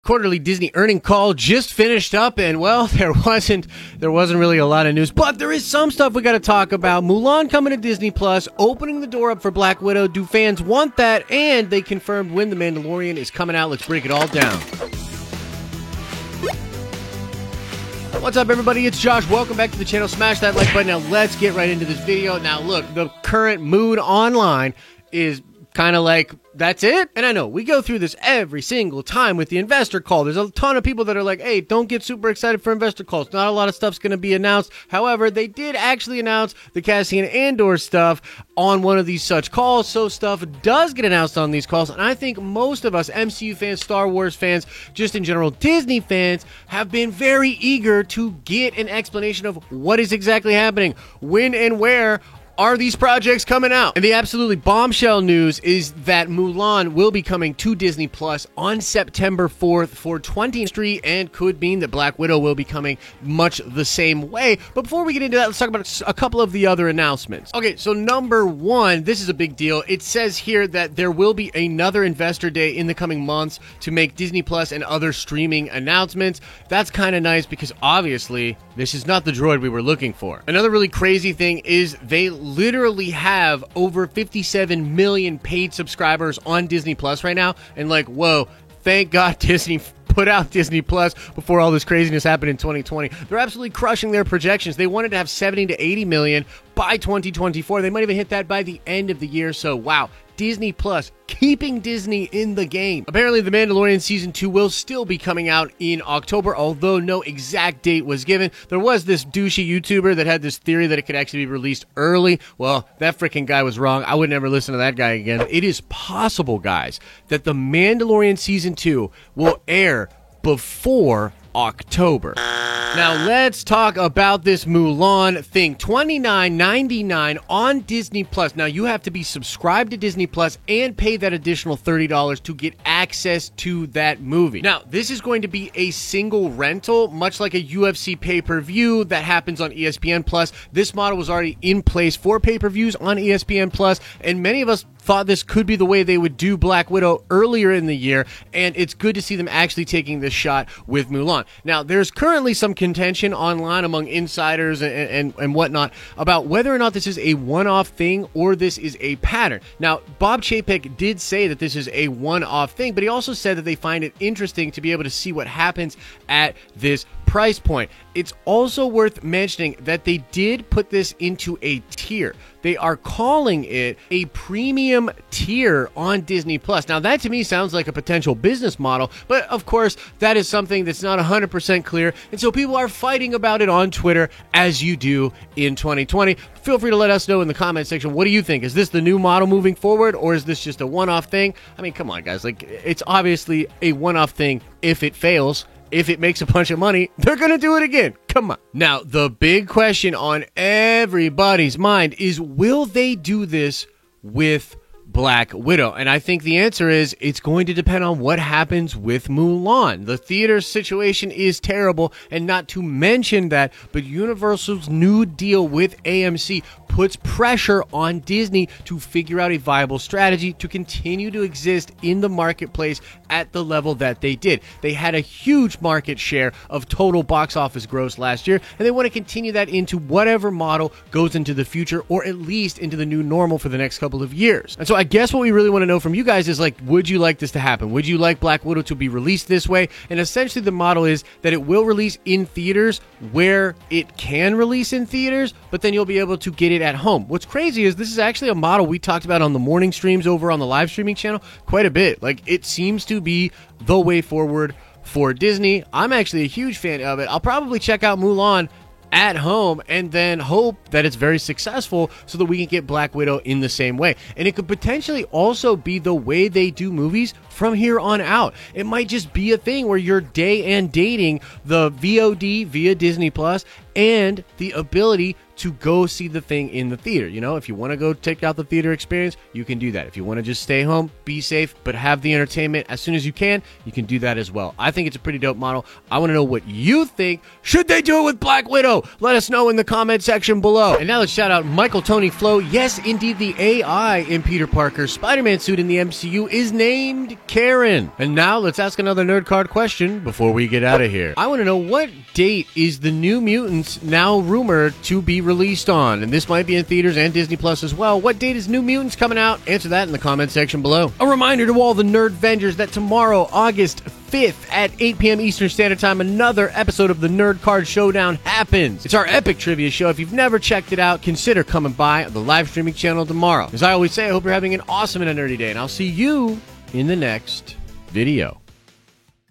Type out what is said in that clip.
Quarterly Disney earning call just finished up, and well, there wasn't really a lot of news, but there is some stuff we got to talk about. Mulan coming to Disney Plus, opening the door up for Black Widow. Do fans want that? And they confirmed when The Mandalorian is coming out. Let's break it all down. What's up, everybody? It's Josh. Welcome back to the channel. Smash that like button. Now let's get right into this video. Now look, the current mood online is kind of like, that's it? And I know, we go through this every single time with the investor call. There's a ton of people that are like, hey, don't get super excited for investor calls. Not a lot of stuff's going to be announced. However, they did actually announce the Cassian Andor stuff on one of these such calls, so stuff does get announced on these calls. And I think most of us, MCU fans, Star Wars fans, just in general Disney fans, have been very eager to get an explanation of what is exactly happening, when and where are these projects coming out? And the absolutely bombshell news is that Mulan will be coming to Disney Plus on September 4th for 20th Street, and could mean that Black Widow will be coming much the same way. But before we get into that, let's talk about a couple of the other announcements. Okay, so number one, this is a big deal. It says here that there will be another investor day in the coming months to make Disney Plus and other streaming announcements. That's kind of nice because obviously this is not the droid we were looking for. Another really crazy thing is they literally have over 57 million paid subscribers on Disney Plus right now, and like, whoa, thank God Disney put out Disney Plus before all this craziness happened in 2020. They're absolutely crushing their projections. They wanted to have 70 to 80 million by 2024. They might even hit that by the end of the year. So wow, Disney Plus keeping Disney in the game. Apparently, The Mandalorian Season 2 will still be coming out in October, although no exact date was given. There was this douchey YouTuber that had this theory that it could actually be released early. Well, that freaking guy was wrong. I would never listen to that guy again. It is possible, guys, that The Mandalorian Season 2 will air before October. Now let's talk about this Mulan thing. $29.99 on Disney Plus. Now you have to be subscribed to Disney Plus and pay that additional $30 to get access to that movie. Now this is going to be a single rental, much like a UFC pay-per-view that happens on ESPN Plus. This model was already in place for pay-per-views on ESPN Plus, and many of us thought this could be the way they would do Black Widow earlier in the year, and it's good to see them actually taking this shot with Mulan. Now, there's currently some contention online among insiders and whatnot about whether or not this is a one-off thing or this is a pattern. Now, Bob Chapek did say that this is a one-off thing, but he also said that they find it interesting to be able to see what happens at this price point. It's also worth mentioning that they did put this into a tier. They are calling it a premium tier on Disney Plus. Now that to me sounds like a potential business model, but of course that is something that's not 100% clear, and so people are fighting about it on Twitter, as you do in 2020. Feel free to let us know in the comment section, what do you think? Is this the new model moving forward, or is this just a one-off thing? I mean, come on guys, like, it's obviously a one-off thing if it fails. If it makes a bunch of money, they're going to do it again. Come on. Now, the big question on everybody's mind is, will they do this with Black Widow? And I think the answer is it's going to depend on what happens with Mulan. The theater situation is terrible, and not to mention that, but Universal's new deal with AMC puts pressure on Disney to figure out a viable strategy to continue to exist in the marketplace at the level that they did. They had a huge market share of total box office gross last year, and they want to continue that into whatever model goes into the future, or at least into the new normal for the next couple of years. And so I guess what we really want to know from you guys is, like, would you like this to happen? Would you like Black Widow to be released this way? And essentially the model is that it will release in theaters where it can release in theaters, but then you'll be able to get it at home. What's crazy is this is actually a model we talked about on the morning streams over on the live streaming channel quite a bit. Like, it seems to be the way forward for Disney. I'm actually a huge fan of it. I'll probably check out Mulan at home and then hope that it's very successful so that we can get Black Widow in the same way. And it could potentially also be the way they do movies from here on out. It might just be a thing where you're day and dating the VOD via Disney Plus and the ability to go see the thing in the theater. You know, if you want to go take out the theater experience, you can do that. If you want to just stay home, be safe, but have the entertainment as soon as you can do that as well. I think it's a pretty dope model. I want to know what you think. Should they do it with Black Widow? Let us know in the comment section below. And now let's shout out Michael Tony Flo. Yes, indeed, the AI in Peter Parker's Spider-Man suit in the MCU is named Karen. And now let's ask another nerd card question before we get out of here. I want to know, what date is the New Mutants now rumored to be released on? And this might be in theaters and Disney Plus as well. What date is New Mutants coming out? Answer that in the comment section below. A reminder to all the Nerd Vengers that tomorrow, August 5th at 8 p.m. Eastern Standard Time, another episode of the Nerd Card Showdown happens. It's our epic trivia show. If you've never checked it out, consider coming by the live streaming channel tomorrow. As I always say, I hope you're having an awesome and a nerdy day, and I'll see you in the next video.